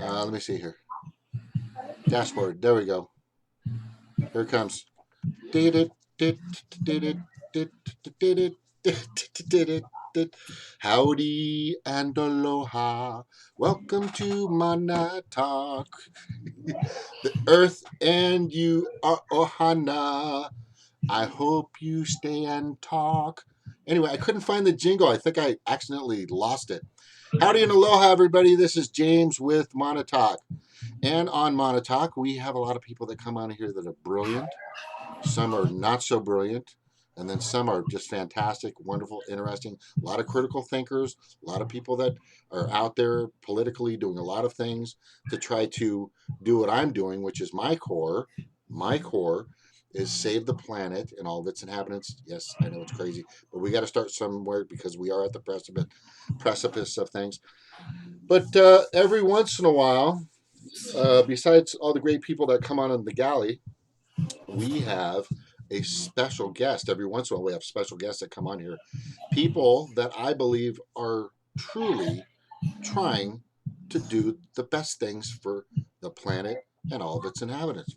Let me see here. Dashboard. There we go. Here it comes. Did it, did did it, did it. Howdy and aloha. Welcome to Mana Talk. The earth and you are ohana. I hope you stay and talk. Anyway, I couldn't find the jingle. I think I accidentally lost it. Howdy and aloha, everybody. This is James with Mana Talk. And on Mana Talk, we have a lot of people that come on here that are brilliant. Some are not so brilliant. And then some are just fantastic, wonderful, interesting. A lot of critical thinkers, a lot of people that are out there politically doing a lot of things to try to do what I'm doing, which is my core. My core is save the planet and all of its inhabitants. Yes, I know it's crazy, but we got to start somewhere because we are at the precipice of things. But every once in a while, besides all the great people that come on in the galley, we have a special guest. Every once in a while, we have special guests that come on here. People that I believe are truly trying to do the best things for the planet and all of its inhabitants.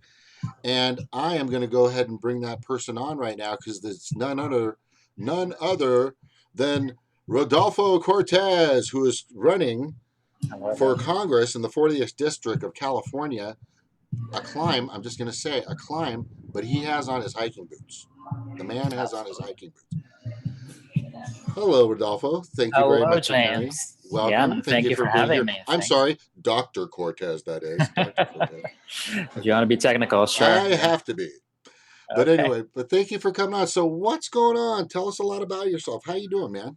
And I am going to go ahead and bring that person on right now because it's none other than Rodolfo Cortes, who is running for Congress in the 40th District of California. A climb, I'm just going to say a climb, but he has on his hiking boots. The man has on his hiking boots. Hello, Rodolfo. Thank you very Hello, much for coming. James. Yeah, Welcome. no, Thank thank you you for for being having here. me. I'm sorry, Dr. Cortes, that is. Dr. Cortes. If you want to be technical, sure. I Yeah. have to be. But Okay. anyway, but thank you for coming on. So what's going on? Tell us a lot about yourself. How you doing, man?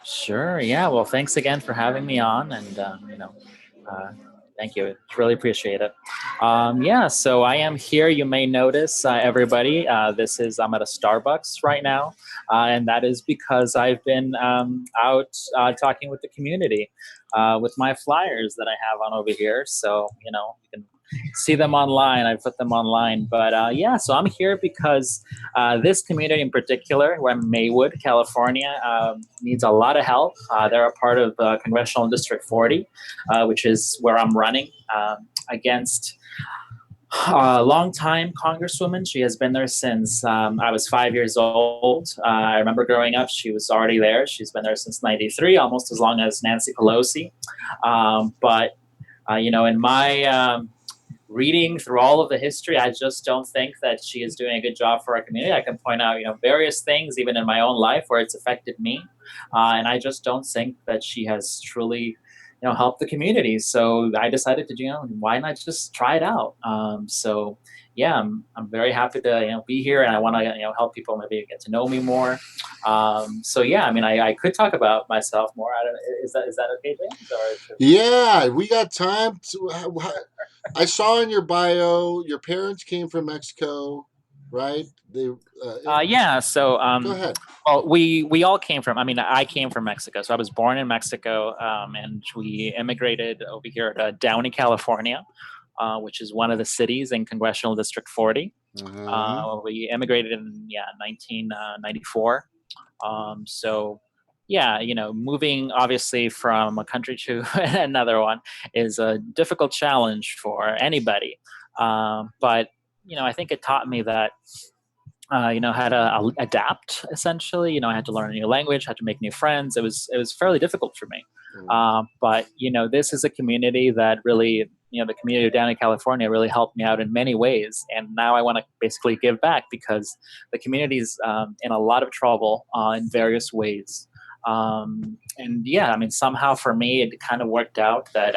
Sure. Yeah. Well, thanks again for having me on, and uh, thank you. Really appreciate it. Yeah. So I am here. You may notice, everybody. I'm at a Starbucks right now, and that is because I've been out talking with the community with my flyers that I have on over here. So you can see them online. I put them online. But yeah, so I'm here because this community in particular, where Maywood, California, needs a lot of help. They're a part of Congressional District 40, which is where I'm running against a longtime congresswoman. She has been there since I was 5 years old. I remember growing up, she was already there. She's been there since '93, almost as long as Nancy Pelosi. But in my reading through all of the history, I just don't think that she is doing a good job for our community. I can point out, various things even in my own life where it's affected me, and I just don't think that she has truly, helped the community. So I decided to, why not just try it out? So yeah, I'm very happy to be here, and I want to help people maybe get to know me more. So yeah, I mean, I could talk about myself more. I don't. Is that okay, James? Or Yeah, we got time to. I saw in your bio your parents came from Mexico, right? They yeah. So, go ahead. well, we all came from. I mean, I came from Mexico, so I was born in Mexico, and we immigrated over here to Downey, California, which is one of the cities in Congressional District 40. Mm-hmm. We immigrated in 1994. So. Yeah, moving obviously from a country to another one is a difficult challenge for anybody. But I think it taught me that how to adapt. Essentially, I had to learn a new language, had to make new friends. It was fairly difficult for me. But this is a community that really, the community down in California really helped me out in many ways. And now I want to basically give back because the community is in a lot of trouble in various ways. And yeah, I mean, somehow for me, it kind of worked out that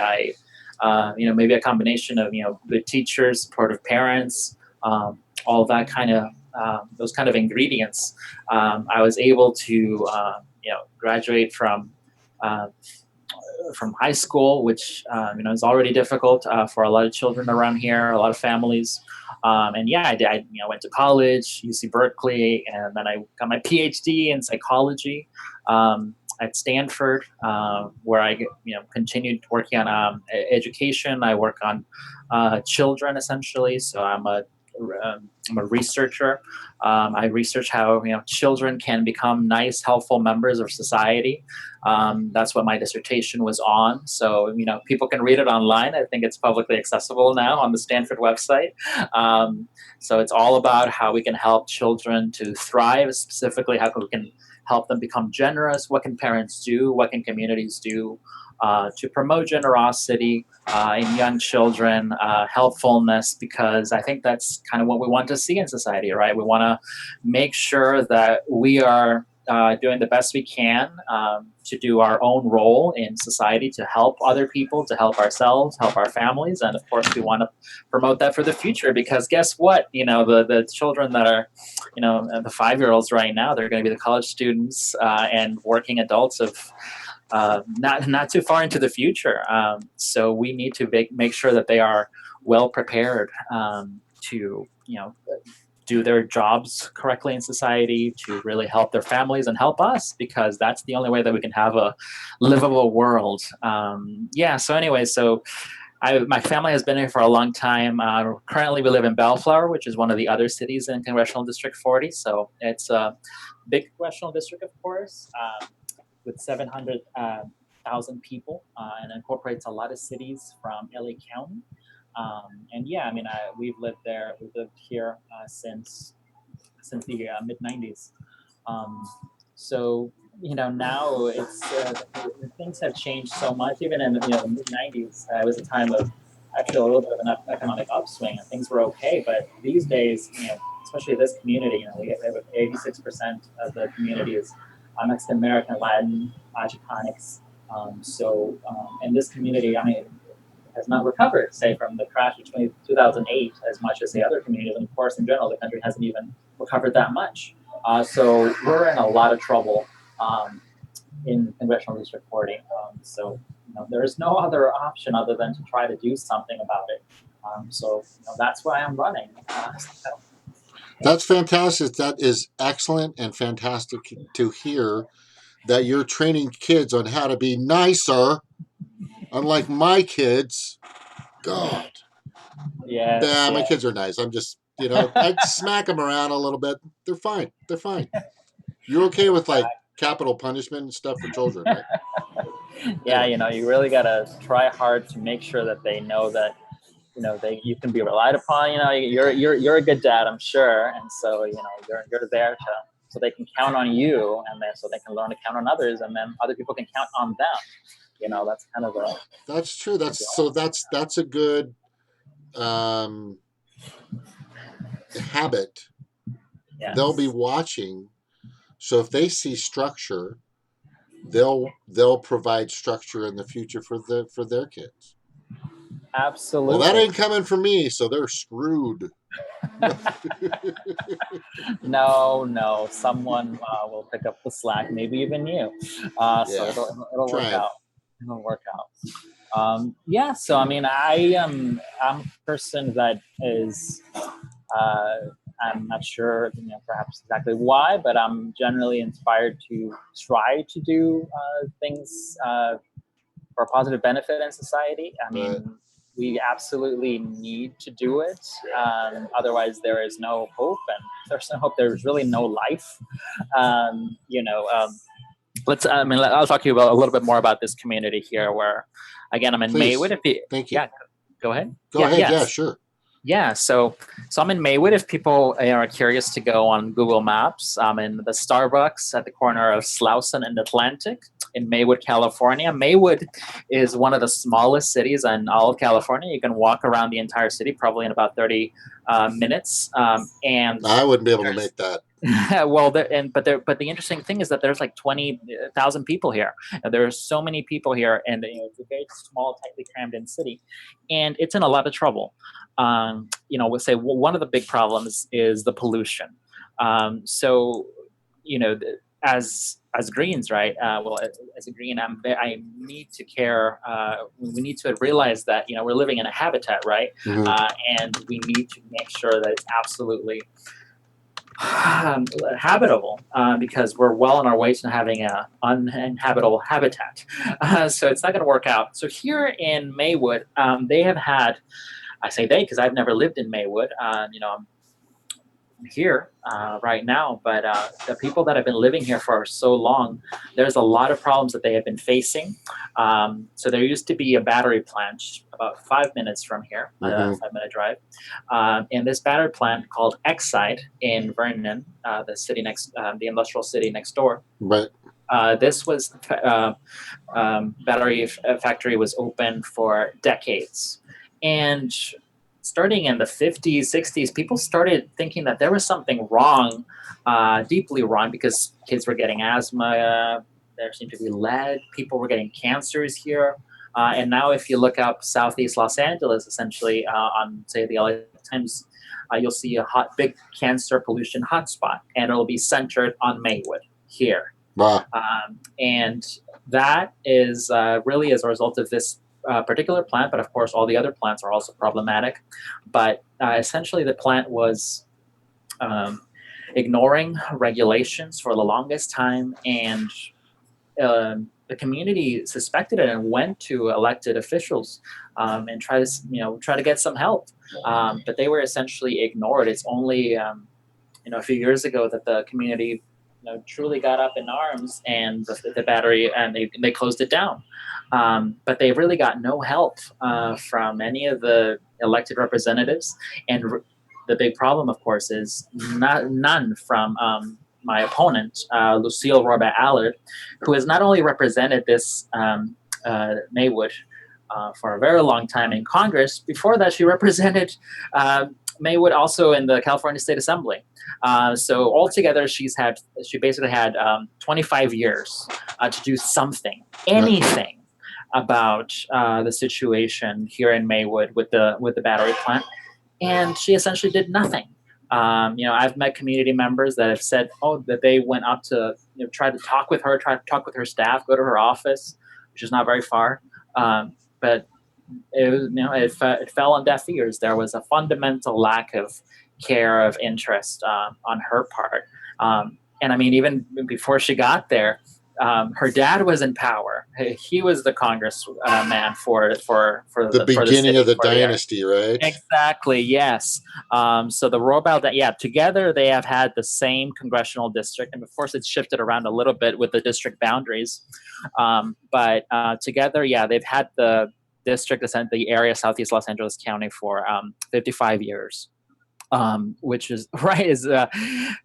maybe a combination of, good teachers, supportive parents, all that kind of those kind of ingredients, I was able to graduate uh, from high school, which is already difficult for a lot of children around here, a lot of families. And yeah, I did. I went to college, UC Berkeley, and then I got my PhD in psychology at Stanford, where I continued working on education. I work on children essentially, so I'm a I'm a researcher. I research how children can become nice, helpful members of society. That's what my dissertation was on. So people can read it online. I think it's publicly accessible now on the Stanford website. So it's all about how we can help children to thrive, specifically how we can help them become generous. What can parents do? What can communities do to promote generosity in young children, helpfulness, because I think that's kind of what we want to see in society, right? We want to make sure that we are doing the best we can to do our own role in society, to help other people, to help ourselves, help our families, and of course we want to promote that for the future, because guess what? The children that are, the 5-year-olds right now, they're going to be the college students and working adults of not too far into the future. So we need to make sure that they are well prepared to do their jobs correctly in society, to really help their families and help us, because that's the only way that we can have a livable world. So anyway, my family has been here for a long time. Currently, we live in Bellflower, which is one of the other cities in Congressional District 40. So it's a big congressional district, of course, with 700,000 people, and incorporates a lot of cities from LA County. We've lived here since the mid '90s. Now it's things have changed so much. Even in the mid '90s, it was a time of actually a little bit of an economic upswing, and things were okay. But these days, especially this community, we have 86% of the community is Mexican American, Latin, Chicanics. And this community, has not recovered, say, from the crash of 2008 as much as the other communities. And of course, in general, the country hasn't even recovered that much. So we're in a lot of trouble in Congressional District 40. There is no other option other than to try to do something about it. That's why I'm running. That's fantastic. That is excellent and fantastic to hear that you're training kids on how to be nicer, unlike my kids. God. Yes. Yeah, my kids are nice. I'm just, I'd smack them around a little bit. They're fine. They're fine. You're okay with like capital punishment and stuff for children, right? Yeah, you really gotta try hard to make sure that they know that you can be relied upon. You're a good dad, I'm sure, and so you're there so they can count on you, and then so they can learn to count on others, and then other people can count on them. That's kind of a. That's true. That's a good habit. Yes. They'll be watching, so if they see structure, they'll provide structure in the future for their kids. Absolutely. Well, that ain't coming from me, so they're screwed. No. Someone will pick up the slack, maybe even you. So it'll work out. It'll work out. So I'm a person that is. I'm not sure, perhaps exactly why, but I'm generally inspired to try to do things for a positive benefit in society. We absolutely need to do it. Otherwise, there is no hope, and there's no hope. There's really no life. I'll talk to you about a little bit more about this community here, where, again, I'm in Maywood. Thank you. Yeah, go ahead. Go ahead. Yes. Yeah, sure. Yeah, so I'm in Maywood. If people are curious to go on Google Maps, I'm in the Starbucks at the corner of Slauson and Atlantic in Maywood, California. Maywood is one of the smallest cities in all of California. You can walk around the entire city probably in about 30 minutes. And I wouldn't be able to make that. Well, but the interesting thing is that there's like 20,000 people here. And there are so many people here, and it's a very small, tightly crammed in city, and it's in a lot of trouble. We'll say one of the big problems is the pollution. As Greens, right? As a Green, I need to care. We need to realize that we're living in a habitat, right? Mm-hmm. And we need to make sure that it's absolutely habitable, because we're well on our way to having an uninhabitable habitat. So it's not going to work out. So here in Maywood, they have had I say they because I've never lived in Maywood. I'm here right now, but the people that have been living here for so long, there's a lot of problems that they have been facing. So there used to be a battery plant about 5 minutes from here, a Mm-hmm. 5 minute drive. And this battery plant called Exide in Vernon, the city next, the industrial city next door. But This was battery factory was open for decades, and starting in the 50s 60s, people started thinking that there was something wrong, deeply wrong, because kids were getting asthma, there seemed to be lead, people were getting cancers here. And now if you look up southeast Los Angeles, essentially on, say, the LA Times, you'll see a big cancer pollution hotspot, and it'll be centered on Maywood here. wow. And that is really as a result of this particular plant, but of course, all the other plants are also problematic. But essentially, the plant was ignoring regulations for the longest time, and the community suspected it and went to elected officials and try to get some help. But they were essentially ignored. It's only a few years ago that the community truly got up in arms, and the battery, and they closed it down. But they really got no help from any of the elected representatives. And the big problem, of course, is none from my opponent, Lucille Robert Allard, who has not only represented this Maywood for a very long time in Congress. Before that, she represented Maywood also in the California State Assembly. So altogether, she basically had 25 years to do something, anything about the situation here in Maywood with the battery plant, and she essentially did nothing. I've met community members that have said, that they went up to try to talk with her, try to talk with her staff, go to her office, which is not very far, but it fell on deaf ears. There was a fundamental lack of care, of interest on her part. And I mean, even before she got there, her dad was in power. He was the congressman for The the beginning city, of the for the area. dynasty, right? Exactly. Yes. So the Royal together they have had the same congressional district, and of course it's shifted around a little bit with the district boundaries. But together, they've had the district, the area Southeast Los Angeles County for 55 years, which is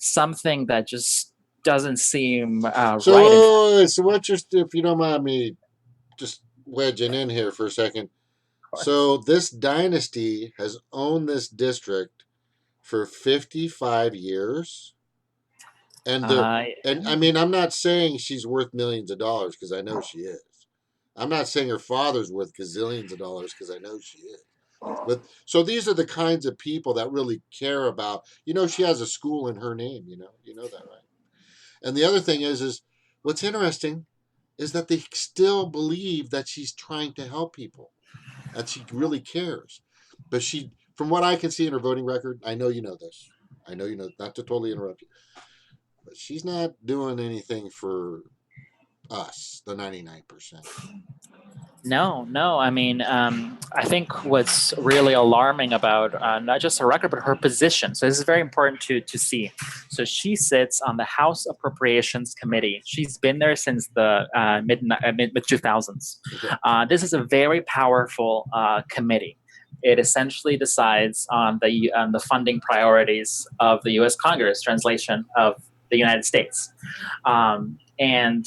something that just doesn't seem So, right. so what's your, if you don't mind me just wedging in here for a second. Of course. So this dynasty has owned this district for 55 years. And and I mean, I'm not saying she's worth millions of dollars, because I know she is. I'm not saying her father's worth gazillions of dollars, because I know she is. But so these are the kinds of people that really care about, she has a school in her name, you know that, right? And the other thing is what's interesting is that they still believe that she's trying to help people, that she really cares. But she, from what I can see in her voting record, I know you know this. I know you know, not to totally interrupt you, but she's not doing anything for us, the 99%. No. I mean, I think what's really alarming about not just her record, but her position. So this is very important to see. So she sits on the House Appropriations Committee. She's been there since the mid 2000s. Okay. This is a very powerful committee. It essentially decides on the funding priorities of the U.S. Congress, translation of the United States, and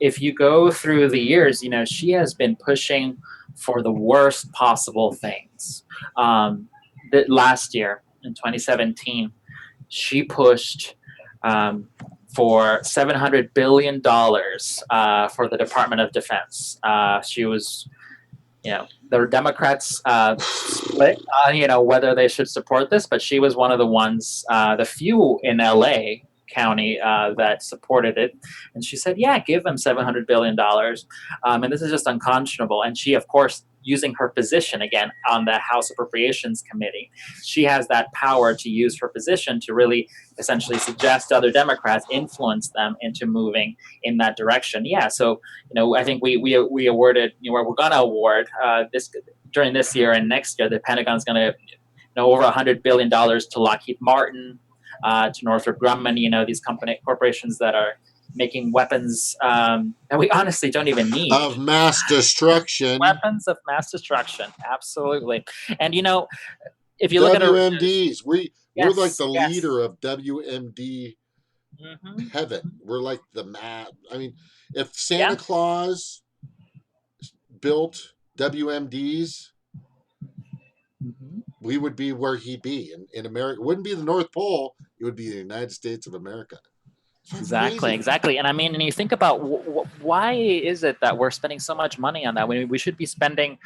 if you go through the years, she has been pushing for the worst possible things. That last year in 2017, she pushed for $700 billion for the Department of Defense. She was, the Democrats split, whether they should support this, but she was one of the ones, the few in LA County that supported it, and she said, give them $700 billion, and this is just unconscionable. And she, of course, using her position again on the House Appropriations Committee, she has that power to use her position to really essentially suggest to other Democrats, influence them into moving in that direction. So I think we awarded, we're going to award this during this year and next year, the Pentagon's going to over $100 billion to Lockheed Martin, to Northrop Grumman. These corporations that are making weapons that we honestly don't even need. Of mass destruction. Weapons of mass destruction, absolutely. And if you look at WMDs, we're like the yes. leader of WMD heaven. We're like the I mean, if Santa Claus built WMDs, we would be where he'd be in America. It wouldn't be the North Pole. It would be the United States of America. Exactly. And I mean, and you think about why is it that we're spending so much money on that when we should be spending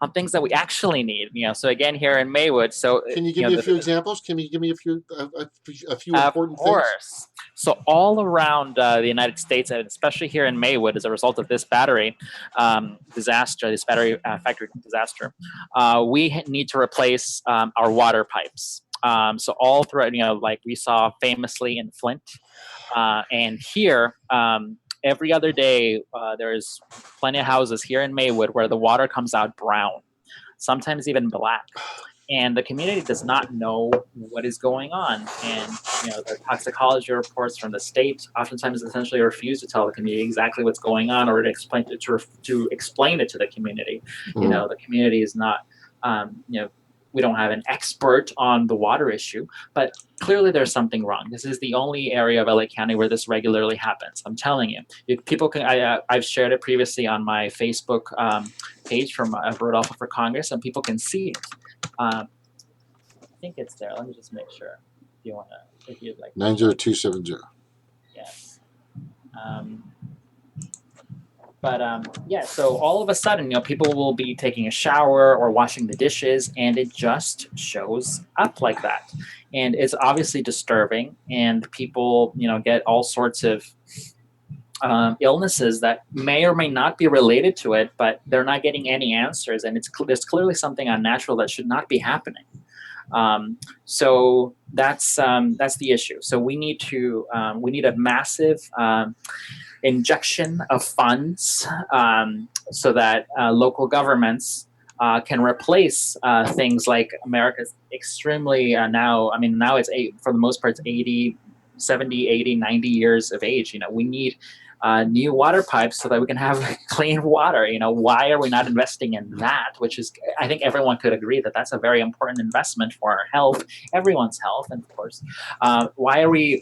on things that we actually need? So again, here in Maywood. So can you give me a few examples? Can you give me a few important things? Of course. So all around the United States, and especially here in Maywood, as a result of this battery disaster, this battery factory disaster, we need to replace our water pipes. So all throughout, like we saw famously in Flint. And here, every other day, there's plenty of houses here in Maywood where the water comes out brown, sometimes even black. And the community does not know what is going on. And, the toxicology reports from the state oftentimes essentially refuse to tell the community exactly what's going on or to explain it to the community. The community is not, we don't have an expert on the water issue, but clearly there's something wrong. This is the only area of LA County where this regularly happens. I'm telling you. People can. I've shared it previously on my Facebook page from Rodolfo for Congress, and people can see it. I think it's there. Let me just make sure. If you'd like. 90270. Yes. So all of a sudden, people will be taking a shower or washing the dishes, and it just shows up like that. And it's obviously disturbing, and people, get all sorts of illnesses that may or may not be related to it, but they're not getting any answers, and there's clearly something unnatural that should not be happening. So that's the issue. So we need a massive injection of funds so that local governments can replace things like America's extremely now it's for the most part it's 80, 70, 80, 90 years of age. We need new water pipes so that we can have clean water. Why are we not investing in that? Which is, I think everyone could agree that that's a very important investment for our health, everyone's health, and of course, why are we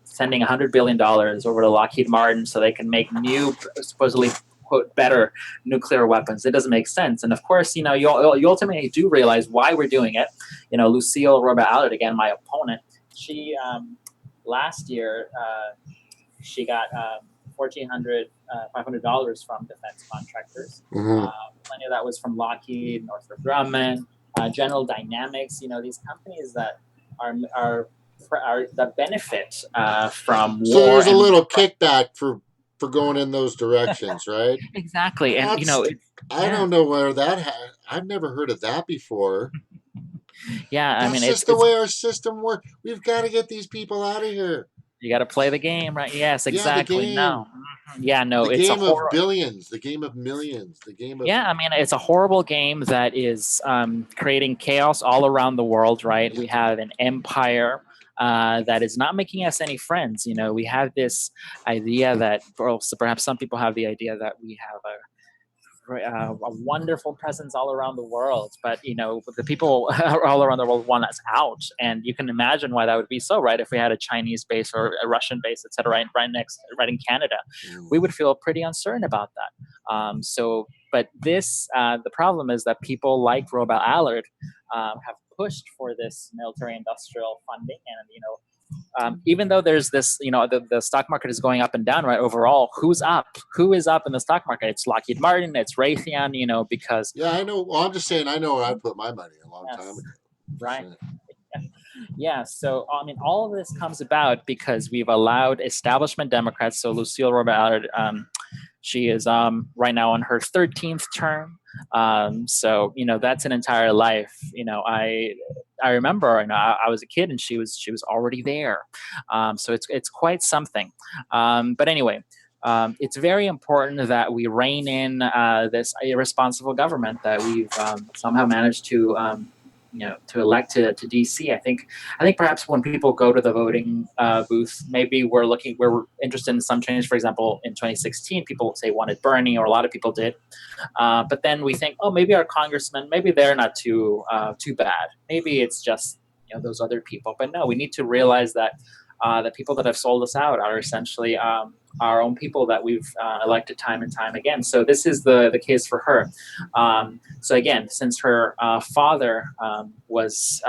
sending $100 billion over to Lockheed Martin so they can make new, supposedly, quote, better nuclear weapons? It doesn't make sense. And of course, you ultimately do realize why we're doing it. Lucille Roba-Allard, again, my opponent, she last year she got $1,500, $500 from defense contractors. Plenty of that was from Lockheed, Northrop Grumman, General Dynamics. These companies that are that benefit from war. So there's a little kickback for going in those directions, right? Exactly. And I don't know where I've never heard of that before. Yeah, That's just the way our system works. We've got to get these people out of here. You got to play the game, right? Yes, exactly. Yeah, the game. The game of billions, the game of millions, the game of... Yeah, it's a horrible game that is creating chaos all around the world, right? We have an empire that is not making us any friends. We have this idea that, perhaps some people have the idea that we have a wonderful presence all around the world, but the people all around the world want us out, and you can imagine why that would be so, right? If we had a Chinese base or a Russian base, etc., right in Canada, we would feel pretty uncertain about that. But the problem is that people like Roba-Allard have pushed for this military-industrial funding, and even though there's this, the stock market is going up and down, right? Overall, who's up? Who is up in the stock market? It's Lockheed Martin, it's Raytheon, because... Yeah, I know. Well, I'm just saying, I know where I put my money a long time ago. Right. Yeah. So, all of this comes about because we've allowed establishment Democrats. So Lucille Roba-Allard, she is right now on her 13th term. So that's an entire life. I remember, I was a kid and she was already there. So it's quite something. But anyway, it's very important that we rein in this irresponsible government that we've somehow managed to to elect to DC. I think perhaps when people go to the voting booth, maybe we're interested in some change. For example, in 2016, people say wanted Bernie, or a lot of people did. But then we think, oh, maybe our congressmen, maybe they're not too bad. Maybe it's just those other people. But no, we need to realize that the people that have sold us out are essentially our own people that we've elected time and time again. So this is the case for her. So again, since her father was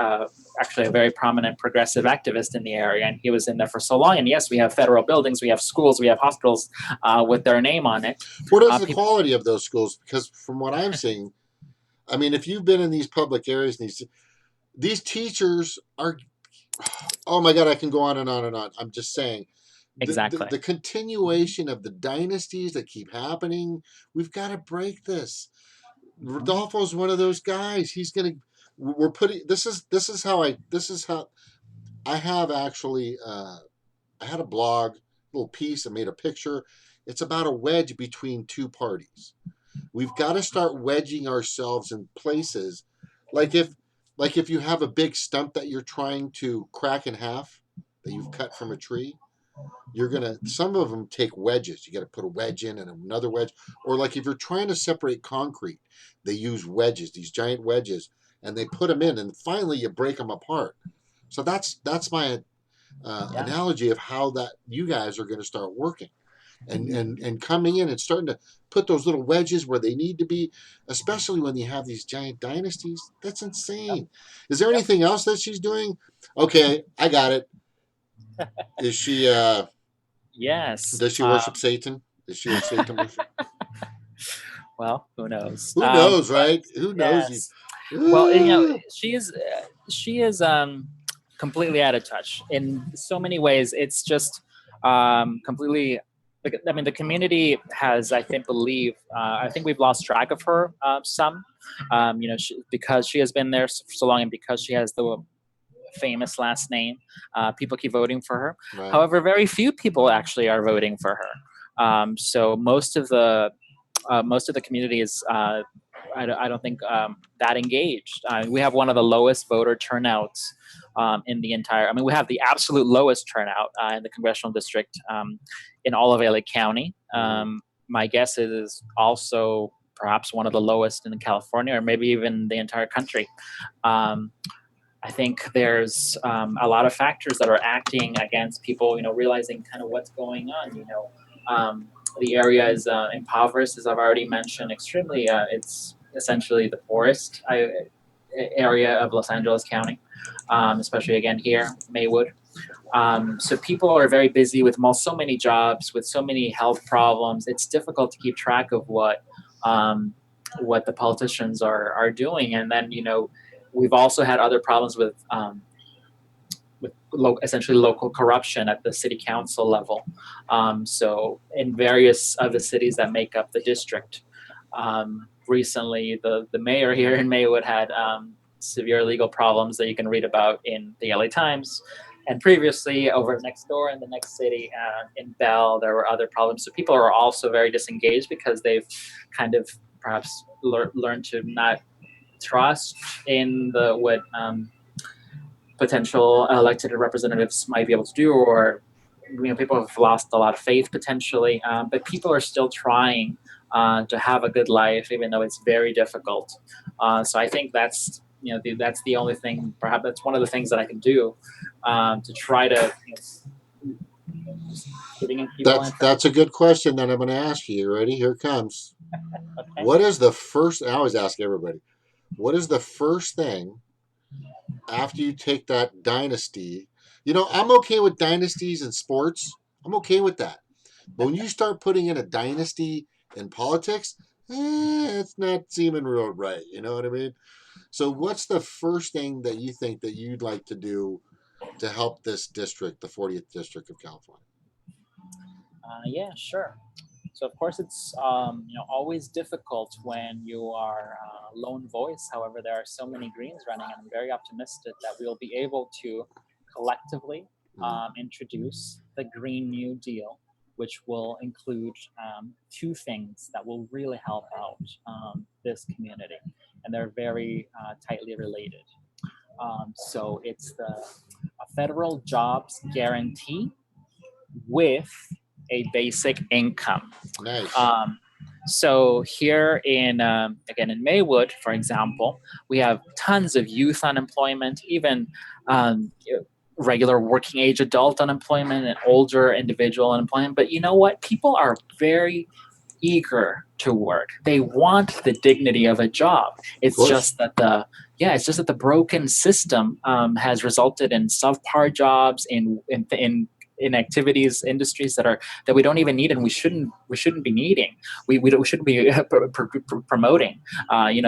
actually a very prominent progressive activist in the area, and he was in there for so long. And yes, we have federal buildings, we have schools, we have hospitals with their name on it. What is the quality of those schools? Because from what I'm seeing, I mean, if you've been in these public areas, these teachers are, oh my God, I can go on and on and on. I'm just saying. Exactly. The continuation of the dynasties that keep happening, we've got to break this. Rodolfo's one of those guys. He's gonna. We're putting. This is how I have actually. I had a blog, little piece. I made a picture. It's about a wedge between two parties. We've got to start wedging ourselves in places, like if you have a big stump that you're trying to crack in half, that you've cut from a tree. Some of them take wedges. You got to put a wedge in and another wedge. Or like if you're trying to separate concrete, they use wedges, these giant wedges, and they put them in, and finally you break them apart. So that's my analogy of how that you guys are going to start working, and coming in and starting to put those little wedges where they need to be, especially when you have these giant dynasties. That's insane. Is there anything else that she's doing? Okay, I got it. Is she? Yes. Does she worship Satan? Is she a Satan worshiper? Well, who knows? Who knows, right? Who knows? Yes. Well, she is completely out of touch in so many ways. It's just completely. I mean, the community has, I think, I think we've lost track of her some. Because she has been there for so long, and because she has the famous last name, people keep voting for her. Right. However, very few people actually are voting for her. So most of the community is I don't think that engaged. We have one of the lowest voter turnouts in the entire. I mean, we have the absolute lowest turnout in the congressional district in all of LA County. My guess is also perhaps one of the lowest in California, or maybe even the entire country. I think there's a lot of factors that are acting against people, realizing kind of what's going on. The area is impoverished, as I've already mentioned, extremely. It's essentially the poorest area of Los Angeles County, especially again here, Maywood. So people are very busy with so many jobs, with so many health problems. It's difficult to keep track of what the politicians are doing, and then we've also had other problems with essentially local corruption at the city council level. So in various of the cities that make up the district, recently the mayor here in Maywood had severe legal problems that you can read about in the LA Times. And previously, over next door in the next city, in Bell, there were other problems. So people are also very disengaged because they've kind of perhaps learned to not trust in what potential elected representatives might be able to do, or people have lost a lot of faith potentially. But people are still trying to have a good life, even though it's very difficult. So I think that's that's the only thing. Perhaps that's one of the things that I can do to try to. That's a good question that I'm going to ask you. You ready? Here it comes. Okay. What is the first? I always ask everybody. What is the first thing after you take that dynasty? I'm okay with dynasties in sports. I'm okay with that. But when you start putting in a dynasty in politics, it's not seeming real right. You know what I mean? So what's the first thing that you think that you'd like to do to help this district, the 40th District of California? Yeah, sure. So of course it's always difficult when you are a lone voice. However, there are so many Greens running, and I'm very optimistic that we'll be able to collectively introduce the Green New Deal, which will include two things that will really help out this community, and they're very tightly related. So it's a federal jobs guarantee with a basic income. Nice. So here in again in Maywood, for example, we have tons of youth unemployment, even um, regular working age adult unemployment and older individual unemployment. But you know what? People are very eager to work. They want the dignity of a job. Of It's course. just that it's just that the broken system has resulted in subpar jobs in activities, industries that we don't even need, and we shouldn't be needing. We shouldn't be promoting.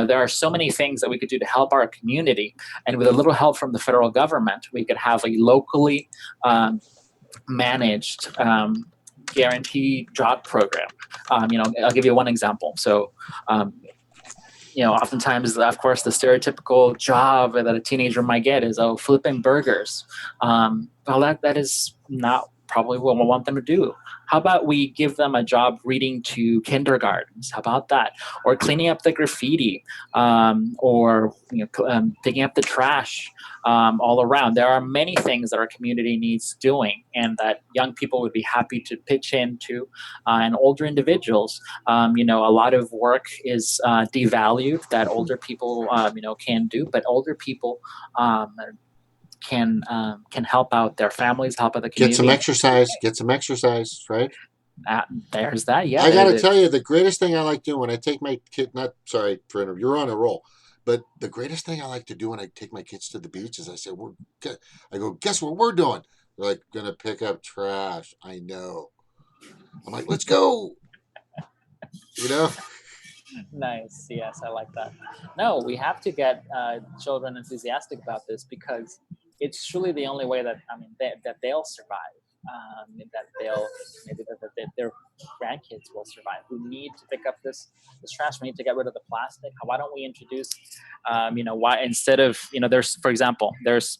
There are so many things that we could do to help our community, and with a little help from the federal government, we could have a locally managed guaranteed job program. I'll give you one example. So, oftentimes, of course, the stereotypical job that a teenager might get is, flipping burgers. Well, that is not probably what we want them to do. How about we give them a job reading to kindergartens? How about that? Or cleaning up the graffiti, or picking up the trash all around. There are many things that our community needs doing, and that young people would be happy to pitch into, and older individuals. A lot of work is devalued that older people, can do, but older people can help out their families, help out the Get some community. exercise. Get some exercise, right? There's that. Yeah, I got to tell you, the greatest thing I like doing when I take my kid, not sorry for interrupting, you're on a roll, but the greatest thing I like to do when I take my kids to the beach is I say, I go, guess what we're doing? They're like, gonna pick up trash. I know. I'm like, let's go. You know? Nice. Yes, I like that. No, we have to get children enthusiastic about this, because it's truly the only way that that they'll survive. That they'll maybe that their grandkids will survive. We need to pick up this trash. We need to get rid of the plastic. Why don't we introduce, why instead of there's, for example, there's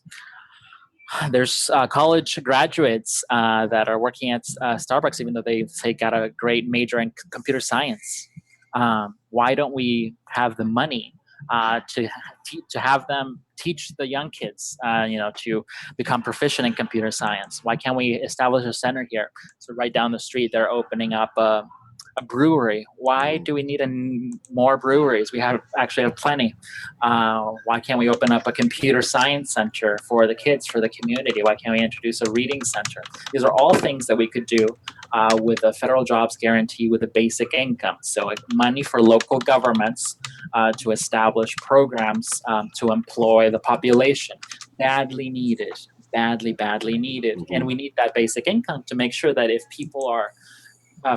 college graduates that are working at Starbucks, even though they say got a great major in computer science. Why don't we have the money to have them teach the young kids, to become proficient in computer science? Why can't we establish a center here? So right down the street, they're opening up a brewery. Why do we need more breweries? We actually have plenty. Why can't we open up a computer science center for the kids, for the community? Why can't we introduce a reading center? These are all things that we could do with a federal jobs guarantee with a basic income. So money for local governments to establish programs to employ the population. Badly needed. Badly needed. Mm-hmm. And we need that basic income to make sure that if people are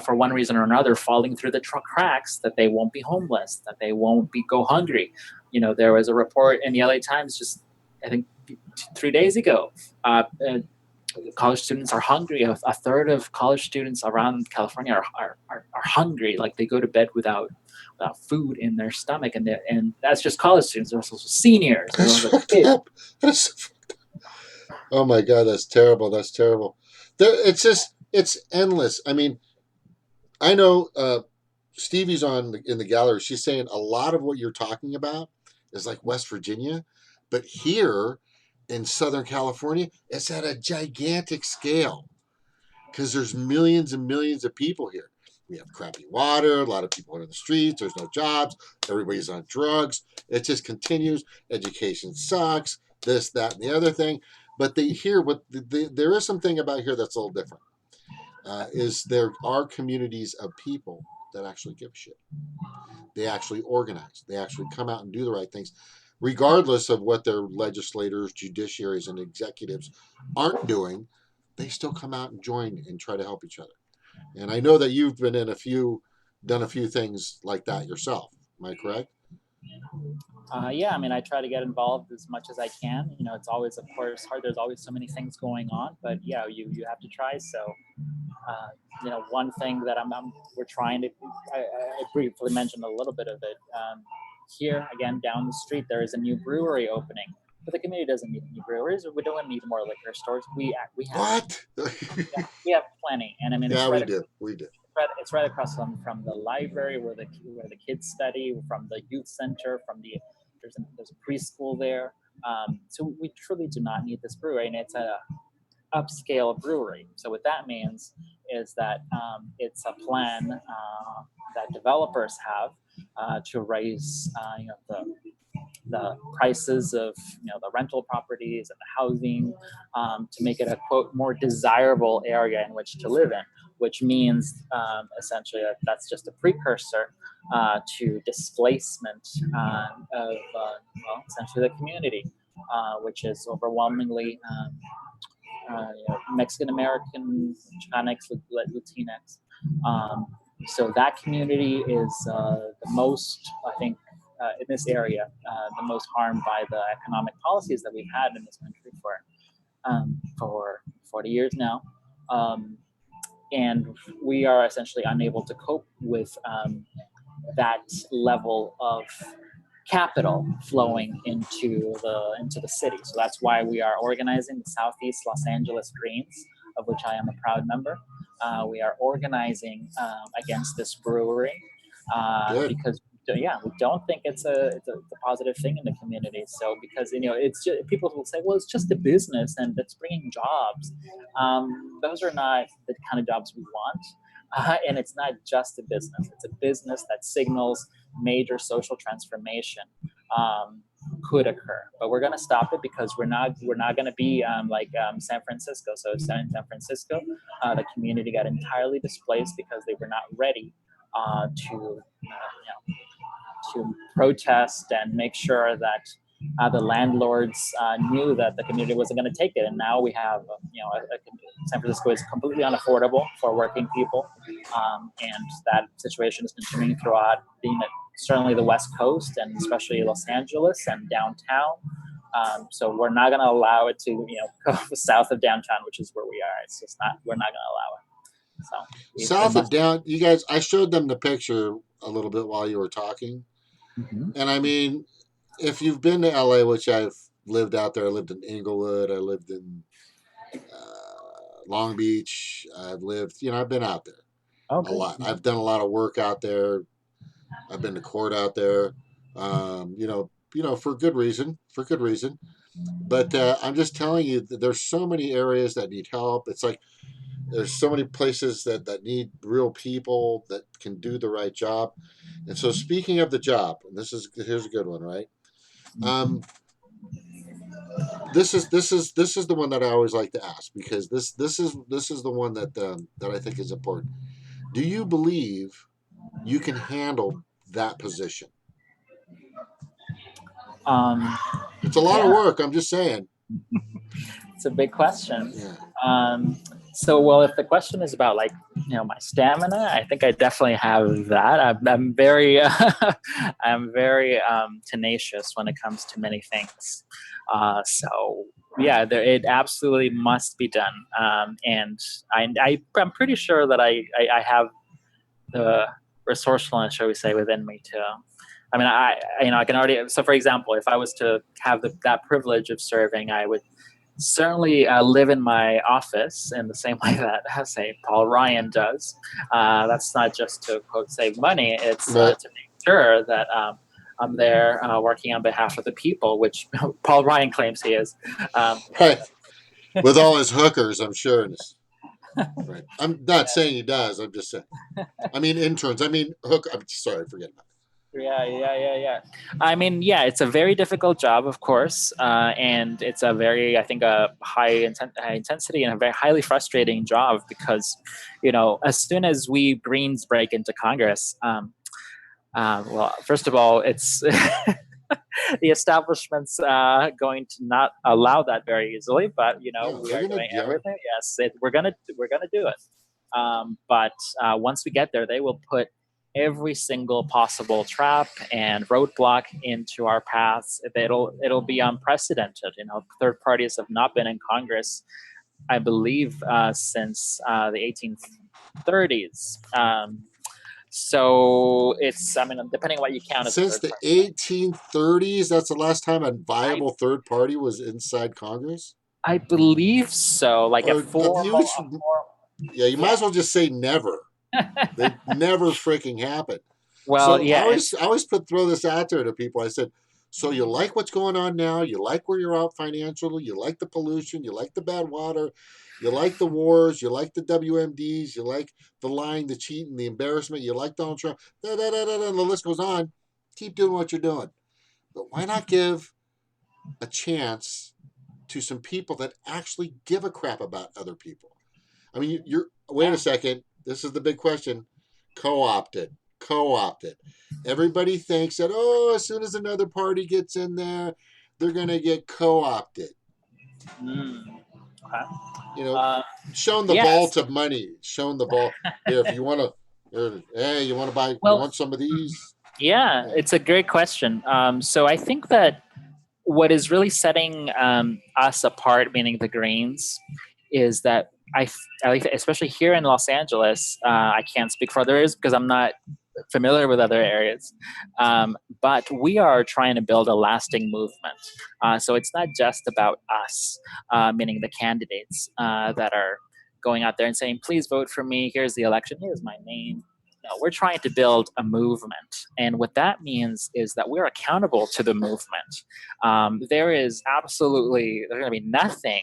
for one reason or another falling through the cracks, that they won't be homeless, that they won't go hungry. There was a report in the LA Times just, I think, 3 days ago. College students are hungry. A third of college students around California are hungry. Like, they go to bed without food in their stomach, and that's just college students. There's also seniors. That's There's fucked kids. up. Oh my God, that's terrible. That's terrible. It's endless. I mean, I know Stevie's in the gallery. She's saying a lot of what you're talking about is like West Virginia, but here in Southern California, it's at a gigantic scale because there's millions and millions of people here. We have crappy water. A lot of people are in the streets. There's no jobs. Everybody's on drugs. It just continues. Education sucks. This, that, and the other thing. But there is something about here that's a little different. Is there are communities of people that actually give a shit. They actually organize. They actually come out and do the right things, regardless of what their legislators, judiciaries, and executives aren't doing. They still come out and join and try to help each other. And I know that you've been done a few things like that yourself. Am I correct? Yeah, I try to get involved as much as I can. It's always, of course, hard. There's always so many things going on, but yeah, you have to try. So, one thing that we're trying to, I briefly mentioned a little bit of it. Here, again, down the street, there is a new brewery opening. but the community doesn't need any breweries. We don't need more liquor stores. We have What? yeah, we have plenty, and I mean Yeah, we do. We do. it's right across from the library where the kids study, from the youth center, from the there's a preschool there. So we truly do not need this brewery, and it's a upscale brewery. So what that means is that it's a plan that developers have to raise the prices of the rental properties and the housing to make it a quote more desirable area in which to live in, which means essentially that's just a precursor to displacement of essentially the community, which is overwhelmingly Mexican American, Hispanics, Latinx. So that community is the most, I think, in this area, the most harmed by the economic policies that we've had in this country for 40 years now. And we are essentially unable to cope with that level of capital flowing into the city. So that's why we are organizing the Southeast Los Angeles Greens, of which I am a proud member. We are organizing against this brewery because we don't think it's a positive thing in the community. So because it's just, people will say, well, it's just a business and it's bringing jobs. Those are not the kind of jobs we want. And it's not just a business. It's a business that signals major social transformation could occur. But we're going to stop it because we're not going to be like San Francisco. So in San Francisco, the community got entirely displaced because they were not ready to protest and make sure that the landlords knew that the community wasn't going to take it. And now we have, San Francisco is completely unaffordable for working people. And that situation is continuing throughout certainly the West Coast and especially Los Angeles and downtown. So we're not going to allow it to, go south of downtown, which is where we are. It's just not, we're not going to allow it. So South of down, you guys, I showed them the picture a little bit while you were talking. Mm-hmm. And I mean, if you've been to LA, which I've lived out there, I lived in Inglewood, I lived in Long Beach, I've been out there a lot. I've done a lot of work out there. I've been to court out there, for good reason, But I'm just telling you that there's so many areas that need help. It's like there's so many places that need real people that can do the right job. And so, speaking of the job, and here's a good one, right? This is the one that I always like to ask because this is the one that I think is important. Do you believe you can handle that position? It's a lot of work. I'm just saying. It's a big question. Yeah. Well, if the question is about my stamina, I think I definitely have that. I'm very, I'm very tenacious when it comes to many things. It absolutely must be done. And I'm pretty sure that I have the resourcefulness, shall we say, within me too. I mean, I can already. So, for example, if I was to have that privilege of serving, I would certainly live in my office in the same way that, say, Paul Ryan does. That's not just to, quote, save money. It's to make sure that I'm there working on behalf of the people, which Paul Ryan claims he is. Right. With all his hookers, I'm sure. Right. I'm not saying he does. I'm just saying. I mean, interns. I mean, I'm sorry. Forget about it. Yeah. I mean, it's a very difficult job, of course, and it's a very, I think, a high intensity and a very highly frustrating job because, as soon as we Greens break into Congress, well, first of all, it's the establishment's going to not allow that very easily, but we are doing everything. Yes, we're gonna do it. But once we get there, they will put every single possible trap and roadblock into our paths. It'll be unprecedented. Third parties have not been in Congress, I believe, since the 1830s. So it's, I mean, depending on what you count as a Since third the party. 1830s, that's the last time a I viable third party was inside Congress. I believe so. Like a Or formal, a yeah, you might yeah. as well just say never. They never freaking happened. Well, So yeah, and I always throw this out there to people. I said, so you like what's going on now? You like where you're out financially? You like the pollution? You like the bad water? You like the wars? You like the WMDs? You like the lying, the cheating, the embarrassment? You like Donald Trump? Da, da, da, da, da, the list goes on. Keep doing what you're doing. But why not give a chance to some people that actually give a crap about other people? I mean, you're wait a yeah. second. This is the big question. Co-opted. Co-opted. Everybody thinks that, oh, as soon as another party gets in there, they're gonna get co-opted. Mm, okay. You know, Uh, shown the yes. vault of money. Shown the vault. Here, if you want to, hey, you want to buy? You Well, want some of these? yeah, Yeah. it's a great question. So I think that what is really setting us apart, meaning the Greens, is that especially here in Los Angeles, I can't speak for others because I'm not familiar with other areas, but we are trying to build a lasting movement. So it's not just about us, meaning the candidates that are going out there and saying, please vote for me. Here's the election. Here's my name. No, we're trying to build a movement. And what that means is that we're accountable to the movement. There's going to be nothing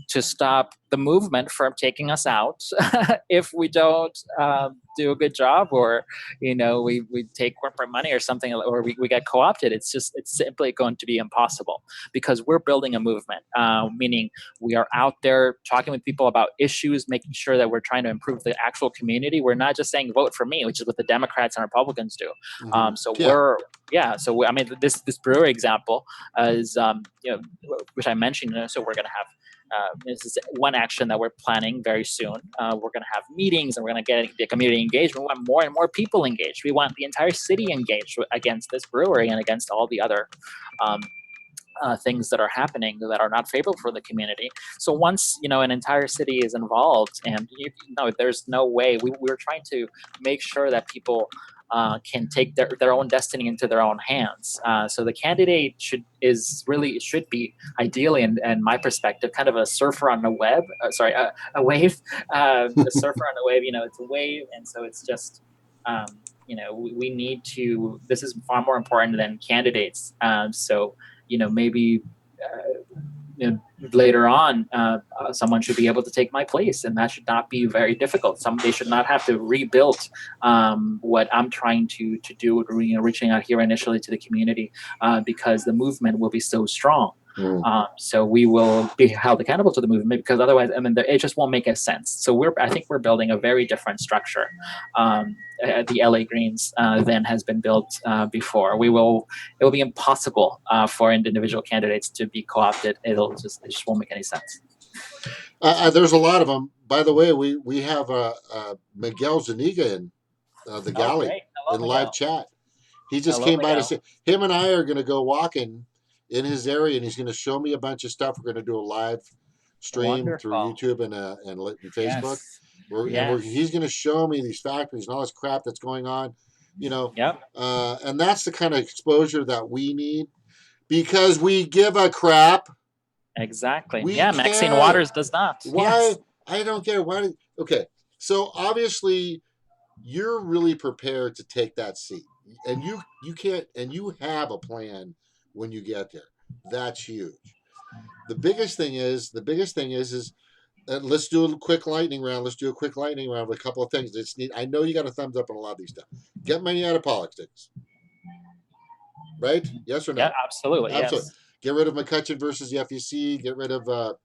to stop the movement from taking us out if we don't do a good job, or we take corporate money or something, or we get co-opted. It's simply going to be impossible because we're building a movement, meaning we are out there talking with people about issues, making sure that we're trying to improve the actual community. We're not just saying vote for me, which is what the Democrats and Republicans do. Mm-hmm. So Yeah. I mean, this brewery example is which I mentioned. So we're going to have this is one action that we're planning very soon. We're going to have meetings and we're going to get the community engaged. We want more and more people engaged. We want the entire city engaged against this brewery and against all the other um, things that are happening that are not favorable for the community. So once an entire city is involved, and there's no way we're trying to make sure that people can take their own destiny into their own hands. So the candidate should be ideally, in my perspective, kind of a surfer on a web. A wave, a surfer on a wave. It's a wave, and so it's just. We need to. This is far more important than candidates. So maybe later on, someone should be able to take my place, and that should not be very difficult. They should not have to rebuild what I'm trying to do, reaching out here initially to the community, because the movement will be so strong. So we will be held accountable to the movement, because otherwise, I mean, it just won't make a sense. So I think we're building a very different structure. The LA Greens than has been built before. It will be impossible for individual candidates to be co-opted. It just won't make any sense. There's a lot of them. By the way, we have Miguel Zuniga in the Oh, galley great! Hello, in live Miguel. chat. He just Hello, came by to Miguel. say him and I are going to go walking in his area, and he's going to show me a bunch of stuff. We're going to do a live stream through Wonderful. YouTube and Facebook. Yes. He's Yes. going to show me these factories and all this crap that's going on, Yep. and that's the kind of exposure that we need because we give a crap. Exactly. We Yeah. Maxine care. Waters does not. Why? Yes. I don't care. Why? Okay. So obviously, you're really prepared to take that seat, and you can't, and you have a plan when you get there. That's huge. The biggest thing is let's do a quick lightning round. Let's do a quick lightning round with a couple of things. I know you got a thumbs up on a lot of these stuff. Get money out of politics, right? Yes or Yeah. no? Absolutely. Absolutely. Yes. Get rid of McCutcheon versus the FEC. Get rid of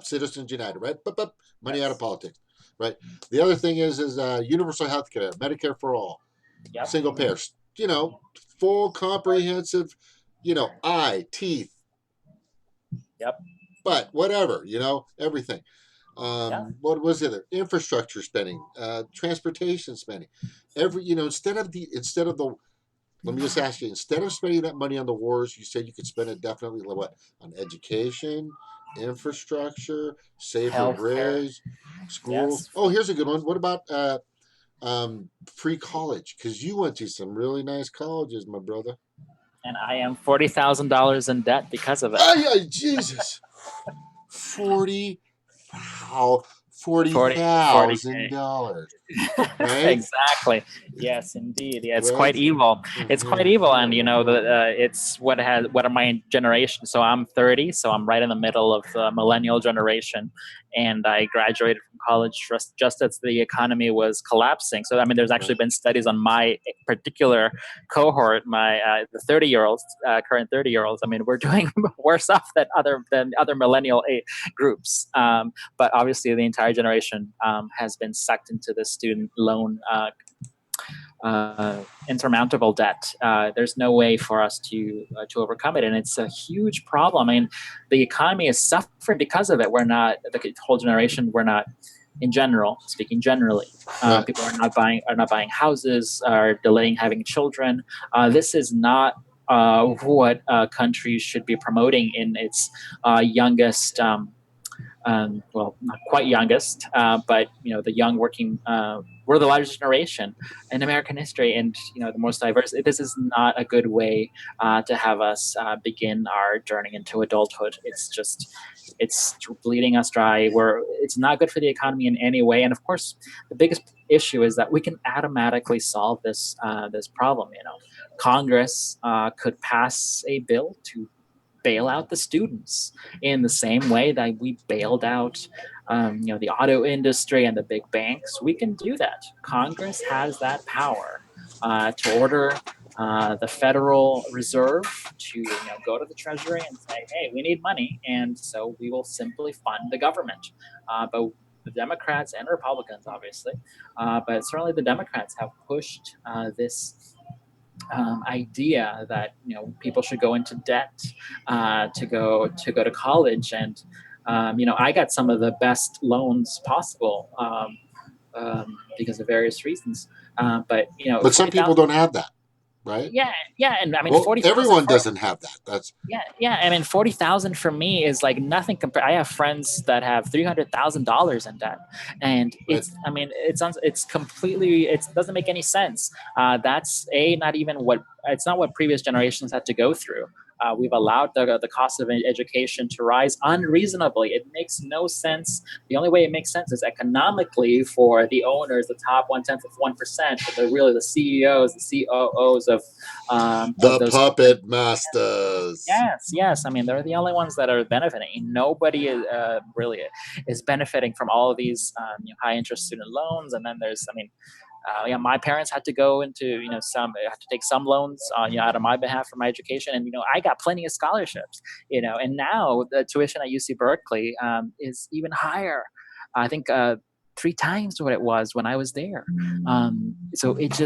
Citizens United, right? But money out of Yes. politics, right? The other thing is universal health care, Medicare for all, Yep. single payer, full comprehensive, eye, teeth, Yep. but whatever, everything. Yeah. What was it? Infrastructure spending, transportation spending, instead of the let me just ask you, instead of spending that money on the wars, you said you could spend it definitely what? On education, infrastructure, safer Healthcare. bridge, schools. Yes. Oh, here's a good one. What about free college because you went to some really nice colleges, my brother. And I am $40,000 in debt because of it. Oh, Jesus. 40 how Forty, forty k. $40,000, right? Exactly. Yes, indeed. Yeah, it's quite Right? evil. It's quite Mm-hmm. evil, and it's what are my generation. So I'm 30, so I'm right in the middle of the millennial generation, and I graduated from college just as the economy was collapsing. So I mean, there's actually Right. been studies on my particular cohort, my the 30-year-olds, current 30-year-olds. I mean, we're doing worse off than other millennial groups. But obviously the entire generation has been sucked into the student loan insurmountable debt. There's no way for us to overcome it, and it's a huge problem. I mean, the economy is suffering because of it. We're not the whole generation. We're not, in general, speaking generally, Right. people are not buying houses, are delaying having children. This is not what countries should be promoting in its youngest. Well, not quite youngest, but the young working. We're the largest generation in American history, and the most diverse. This is not a good way to have us begin our journey into adulthood. It's bleeding us dry. It's not good for the economy in any way, and of course, the biggest issue is that we can automatically solve this problem. Congress could pass a bill to bail out the students in the same way that we bailed out the auto industry and the big banks. We can do that. Congress has that power to order the Federal Reserve to go to the Treasury and say, hey, we need money, and so we will simply fund the government. But the Democrats and Republicans, obviously, but certainly the Democrats have pushed this idea that people should go into debt to go to college, and I got some of the best loans possible because of various reasons. But But some forty people thousand. don't have that, right? Yeah, yeah, and I mean Well, 40,000 everyone for. doesn't have that. That's Yeah, yeah. I mean, 40,000 for me is like nothing compared. I have friends that have $300,000 in debt, and right. it's. I mean, it's completely. It doesn't make any sense. That's not even what. It's not what previous generations had to go through. We've allowed the cost of education to rise unreasonably. It makes no sense. The only way it makes sense is economically for the owners, the top 1/10 of 1%, but they're really the CEOs, the COOs of The those. puppet masters. Yes, yes. I mean, they're the only ones that are benefiting. Nobody really is benefiting from all of these high interest student loans. And then there's, I mean, yeah, my parents had to go into, had to take some loans, out of my behalf for my education. And, I got plenty of scholarships, and now the tuition at UC Berkeley is even higher. I think 3 times what it was when I was there. So it's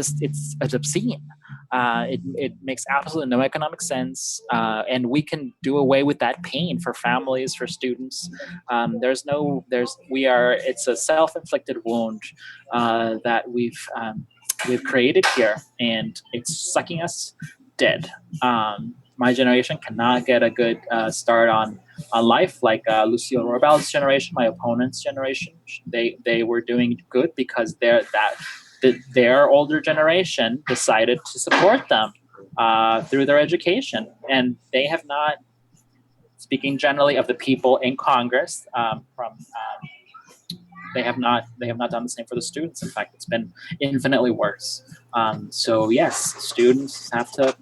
obscene. It makes absolutely no economic sense, and we can do away with that pain for families, for students. It's a self-inflicted wound that we've created here, and it's sucking us dead. My generation cannot get a good start on life like Lucille Rohrabaugh's generation, my opponent's generation. They were doing good because their older generation decided to support them through their education, and they have not. Speaking generally of the people in Congress, they have not done the same for the students. In fact, it's been infinitely worse. So yes, students have to.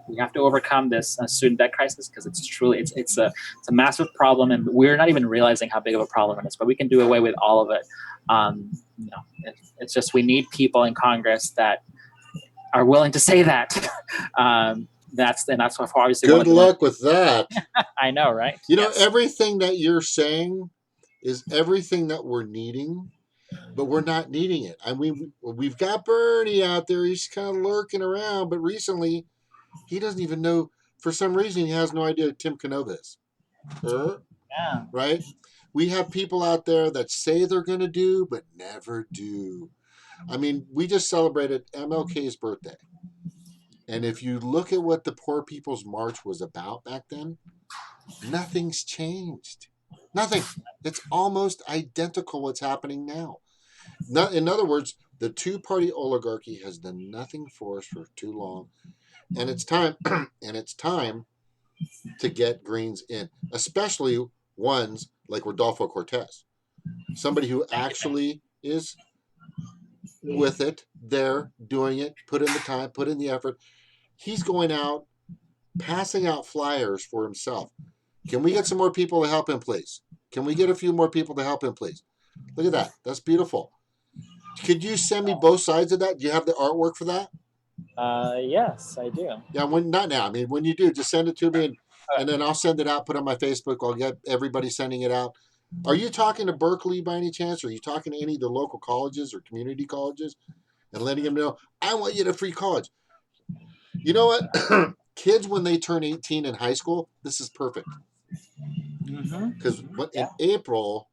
We have to overcome this student debt crisis because it's a massive problem, and we're not even realizing how big of a problem it is. But we can do away with all of it. It's just we need people in Congress that are willing to say that. That's obviously one Good of the ones. luck with that. I know, right? Yes. Everything that you're saying is everything that we're needing, but we're not needing it. I mean, we've got Bernie out there. He's kind of lurking around, but recently he doesn't even know. For some reason, he has no idea Tim Canova is. Yeah. Right? We have people out there that say they're going to do, but never do. I mean, we just celebrated MLK's birthday. And if you look at what the Poor People's March was about back then, nothing's changed. Nothing. It's almost identical what's happening now. In other words, the two-party oligarchy has done nothing for us for too long, and it's time. And it's time to get greens in, especially ones like Rodolfo Cortes, somebody who Thank you. Thank actually is with it, there, doing it, put in the time, put in the effort. He's going out, passing out flyers for himself. Can we get some more people to help him, please? Can we get a few more people to help him, please? Look at that. That's beautiful. Could you send me both sides of that? Do you have the artwork for that? you. Yes, I do. Yeah, when not now. I mean, when you do, just send it to me, Okay. and then I'll send it out. Put it on my Facebook. I'll get everybody sending it out. Are you talking to Berkeley by any chance? Or are you talking to any of the local colleges or community colleges and letting them know I want you to free college? You know what? Kids when they turn 18 in high school, this is perfect because Yeah. in April,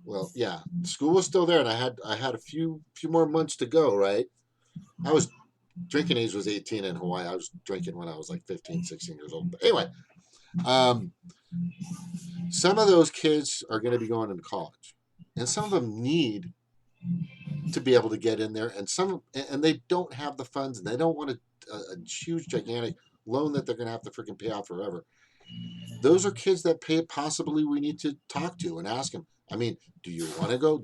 well, yeah, school was still there, and I had a few more months to go. Right, I was drinking age was 18 in Hawaii. I was drinking when I was like 15, 16 years old. But anyway, um, some of those kids are going to be going into college, and some of them need to be able to get in there, and they don't have the funds, and they don't want a huge, gigantic loan that they're going to have to freaking pay off forever. Those are kids that pay possibly we need to talk to and ask them. I mean, do you want to go?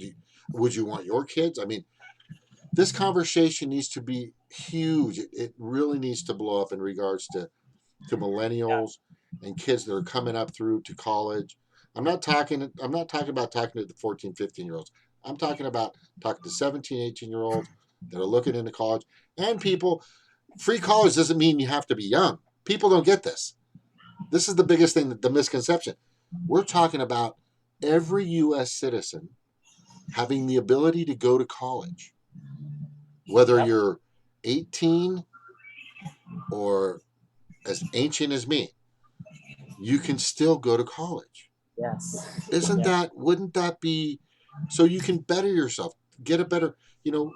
Would you want your kids? I mean, this conversation needs to be huge. It really needs to blow up in regards to Yeah. millennials and kids that are coming up through to college. I'm not talking about talking to the 14, 15-year olds. I'm talking about talking to 17, 18-year olds that are looking into college and people. Free college doesn't mean you have to be young. People don't get this. This is the biggest thing, the misconception. We're talking about every US citizen having the ability to go to college, whether Yep. you're 18 or as ancient as me, you can still go to college. Yes. Isn't Yeah. that, wouldn't that be so you can better yourself, get a better,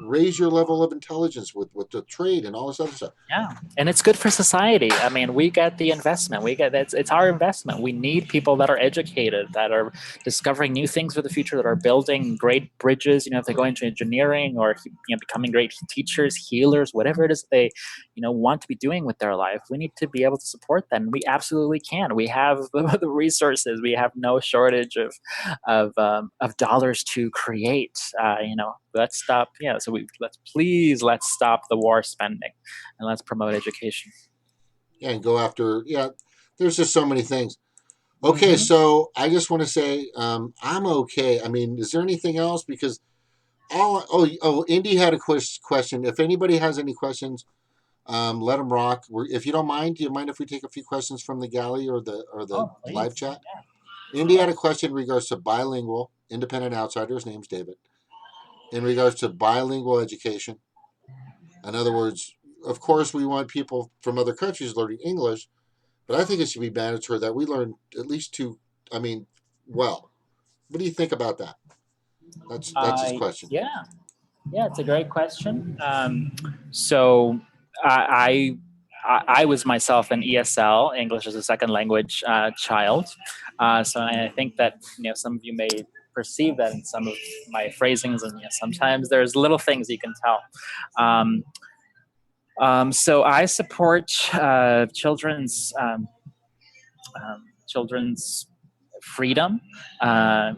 raise your level of intelligence with the trade and all this other stuff? Yeah, and it's good for society. I mean, we get the investment. We get it's our investment. We need people that are educated, that are discovering new things for the future, that are building great bridges. If they go into engineering or becoming great teachers, healers, whatever it is they want to be doing with their life, we need to be able to support them. We absolutely can. We have the resources. We have no shortage of dollars to create. Let's stop. Yeah, so let's stop the war spending and let's promote education. Yeah, and go after, yeah, there's just so many things. Okay, Mm-hmm. so I just want to say I'm okay. I mean, is there anything else? Because Indy had a question. If anybody has any questions, let them rock. If you don't mind, do you mind if we take a few questions from the galley or the Oh, live please. chat? Yeah, Indy had a question in regards to bilingual independent outsider. His name's David. In regards to bilingual education, in other words, of course, we want people from other countries learning English, but I think it should be mandatory that we learn at least two. I mean, well, what do you think about that? That's his question. yeah, yeah. It's a great question. So I, I was myself an ESL, English as a second language child. So I think that some of you may perceive that in some of my phrasings, and sometimes there's little things you can tell. Um, so I support children's freedom.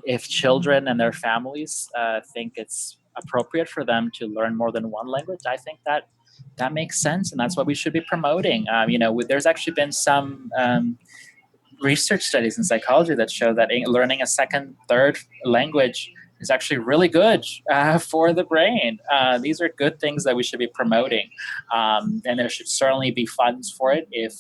If children and their families think it's appropriate for them to learn more than one language, I think that makes sense, and that's what we should be promoting. There's actually been some research studies in psychology that show that learning a second, third language is actually really good for the brain. These are good things that we should be promoting, and there should certainly be funds for it if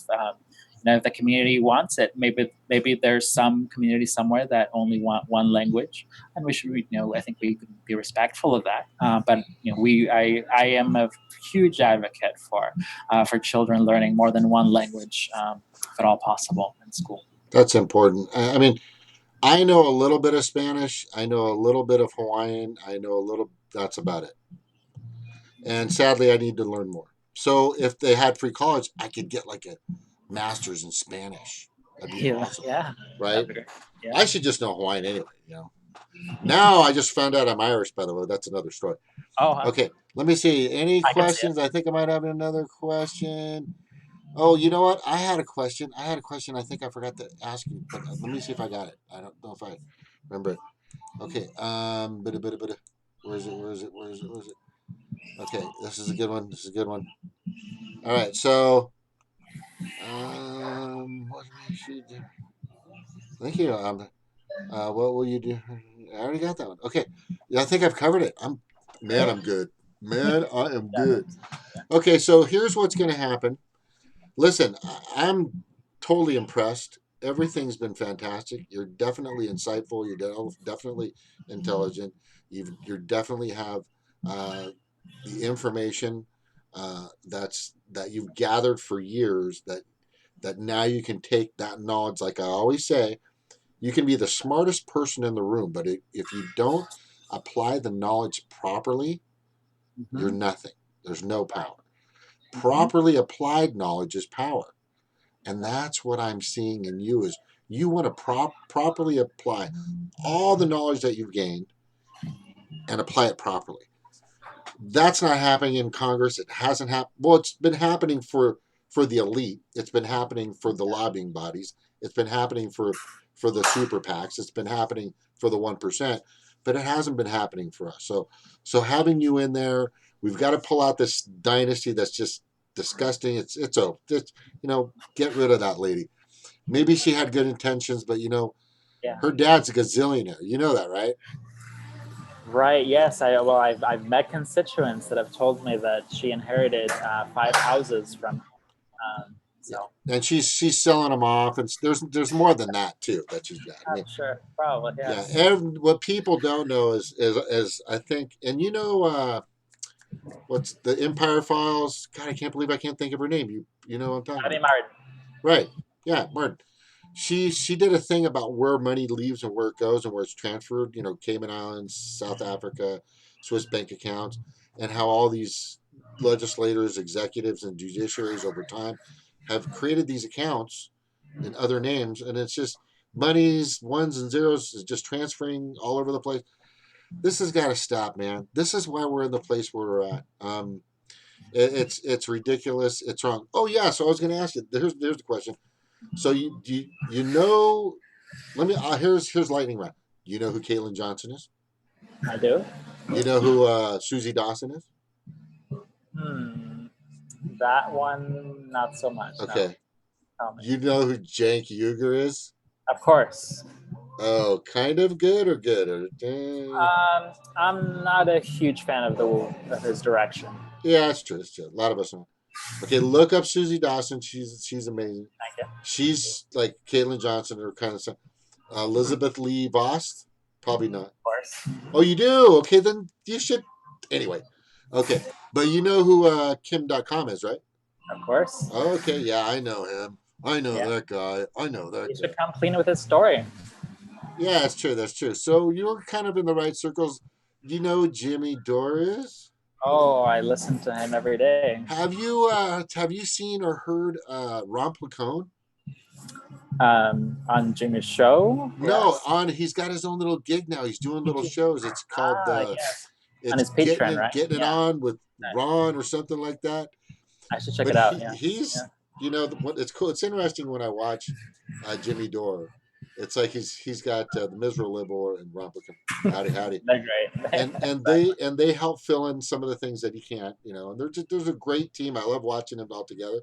the community wants it. Maybe there's some community somewhere that only want one language, and we should, I think we could be respectful of that. But I am a huge advocate for children learning more than one language, if at all possible, in school. That's important. I mean, I know a little bit of Spanish. I know a little bit of Hawaiian. I know a little. That's about it. And sadly, I need to learn more. So if they had free college, I could get like a master's in Spanish. That'd be Yeah, awesome, yeah, that'd right? be great. Yeah, I should just know Hawaiian anyway. Now I just found out I'm Irish, by the way. That's another story. Oh, Okay, let me see. Any I can see it. questions? I think I might have another question. Oh, you know what? I had a question. I had a question. I think I forgot to ask you, but let me see if I got it. I don't know if I remember it. Okay. Where is it? Where is it? Where is it? Where is it? Okay, this is a good one. This is a good one. All right. So, what we should do? Thank you. What will you do? I already got that one. Okay. Yeah, I think I've covered it. Man, I'm good. Man, I am Yeah, good. Okay, so here's what's going to happen. Listen, I'm totally impressed. Everything's been fantastic. You're definitely insightful. You're definitely intelligent. You definitely have the information that you've gathered for years. That now you can take that knowledge. Like I always say, you can be the smartest person in the room, but if you don't apply the knowledge properly, you're hmm nothing. There's no Right. power. hmm Properly applied knowledge is power. And that's what I'm seeing in you is you want to properly apply all the knowledge that you've gained and apply it properly. That's not happening in Congress. It hasn't happened. Well, it's been happening for the elite. It's been happening for the lobbying bodies. It's been happening for the super PACs. It's been happening for the 1%, but it hasn't been happening for us. So having you in there, we've got to pull out this dynasty that's just disgusting. It's get rid of that lady. Maybe she had good intentions, but Yeah. her dad's a gazillionaire. You know that, right? Right. Yes. I've met constituents that have told me that she inherited 5 houses from him. Yeah, So and she's selling them off, and there's more than that too that she's got. I mean, I'm sure, probably yeah. yes. What people don't know is I think, and what's the Empire Files? God, I can't believe I can't think of her name. You know what I'm talking Patty about, Martin. right? Yeah, Martin. She did a thing about where money leaves and where it goes and where it's transferred. Cayman Islands, South Africa, Swiss bank accounts, and how all these legislators, executives, and judiciaries over time have created these accounts in other names, and it's just monies, ones and zeros is just transferring all over the place. This has got to stop, man. This is why we're in the place where we're at. It's ridiculous. It's wrong. Oh yeah. So I was going to ask you. There's the question. So you know? Let me. Here's lightning round. You know who Caitlin Johnson is? I do. You know who Susie Dawson is? Hmm. That one, not so much. No. Okay. Tell me. You know who Cenk Uygur is? Of course. Oh, kind of good or good or I'm not a huge fan of his direction. yeah, it's true. It's true. A lot of us are. Okay, look up Susie Dawson. She's amazing. Thank you. She's like Caitlin Johnson or kind of stuff. Elizabeth Lee Vost? Probably not. Of course. Oh, you do? Okay, then you should. Anyway, okay. But you know who Kim.com is, right? Of course. Okay, yeah, I know him. I know Yeah. that guy. I know He that guy. should come clean with his story. Yeah, that's true. That's true. So you're kind of in the right circles. Do you know who Jimmy Dore is? Oh, I listen to him every day. Have you seen or heard Ron Placone? On Jimmy's show. No, Yes. he's got his own little gig now. He's doing little shows. It's called Yes. On it's his Patreon, right? getting it Yeah. on with Nice. Ron or something like that. I should check But it out. Yeah. he's Yeah. what it's cool. It's interesting when I watch Jimmy Dore. It's like he's got the Miserable and Ron Placone. Howdy, howdy. They're great. And Exactly. they help fill in some of the things that he can't, and there's a great team. I love watching them all together.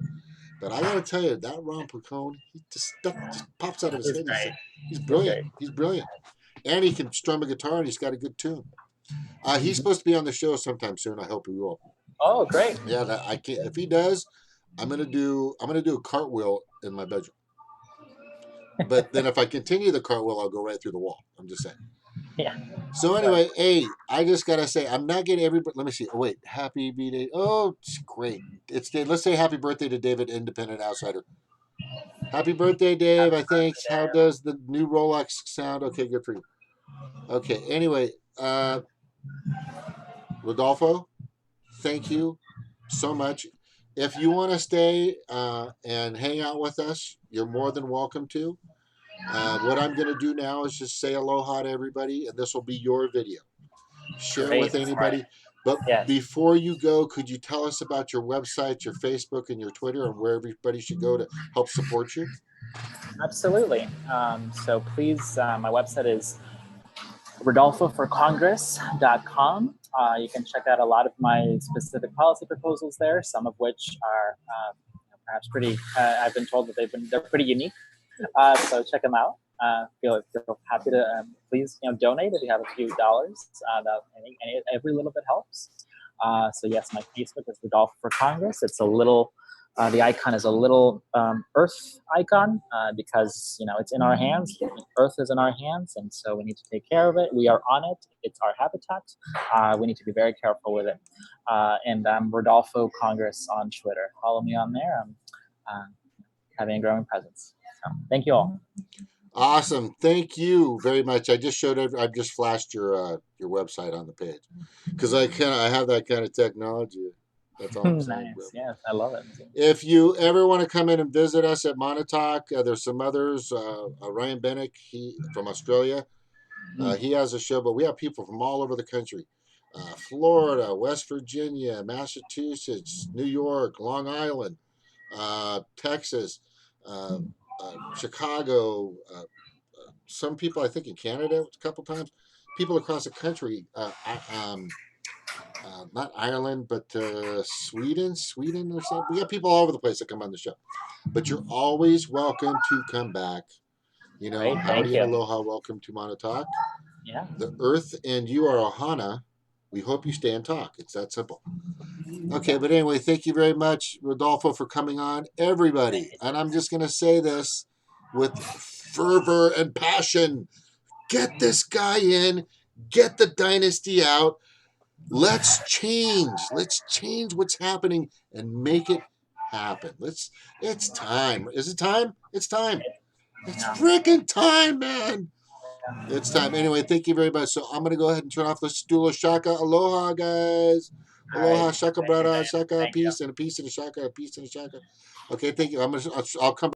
But I got to tell you, that Ron Placone, stuff just pops out of his He's head. great. He's He's brilliant. great. He's brilliant, and he can strum a guitar, and he's got a good tune. He's Mhm. supposed to be on the show sometime soon. I hope he will. Oh, great. Yeah, I can't. If he does, I'm gonna do a cartwheel in my bedroom. But then if I continue the cartwheel, I'll go right through the wall. I'm just saying. Yeah. So But anyway, hey, I just gotta say, I'm not getting everybody. Let me see. Oh wait, happy B Day. Oh, it's great. Let's say happy birthday to David, Independent Outsider. Happy birthday, Dave. I think. How does the new Rolex sound? Okay, good for you. Okay. Anyway, uh, Rodolfo, thank you so much. If you want to stay and hang out with us, you're more than welcome to. What I'm going to do now is just say aloha to everybody, and this will be your video. Share it with Great. All right. anybody. But Yes. before you go, could you tell us about your website, your Facebook, and your Twitter, and where everybody should go to help support you? Absolutely. So please, my website is rodolfoforcongress.com. You can check out a lot of my specific policy proposals there, some of which are perhaps pretty, I've been told that they're pretty unique. So check them out. Feel happy to please donate if you have a few dollars. Every little bit helps. So yes, my Facebook is Rodolfo for Congress. It's a little the icon is a little Earth icon because it's in our hands. Earth is in our hands, and so we need to take care of it. We are on it. It's our habitat. We need to be very careful with it. And I'm Rodolfo Congress on Twitter. Follow me on there. I'm having a growing presence. So thank you all. Awesome. Thank you very much. I just flashed your website on the page because I have that kind of technology. That's all I'm saying. Nice. Yes, I love it. If you ever want to come in and visit us at Montauk, there's some others. Ryan Bennick, he from Australia, he has a show, but we have people from all over the country. Florida, West Virginia, Massachusetts, New York, Long Island, Texas, Chicago, some people I think in Canada a couple times, people across the country, not Ireland, but Sweden or something. We got people all over the place that come on the show, but you're always welcome to come back. Great, howdy and aloha, welcome to Montauk. Yeah. The earth and you are ohana. We hope you stay and talk. It's that simple. Okay, but anyway, thank you very much, Rodolfo, for coming on. Everybody, and I'm just going to say this with fervor and passion. Get this guy in. Get the dynasty out. Let's change. Let's change what's happening and make it happen. It's time. Is it time? It's time. It's freaking time, man. It's time. Anyway, thank you very much. So I'm going to go ahead and turn off the stool of shaka. Aloha, guys. Aloha, shaka brada, shaka, peace, and a peace and a shaka, a peace and a shaka. Okay, thank you. I'll come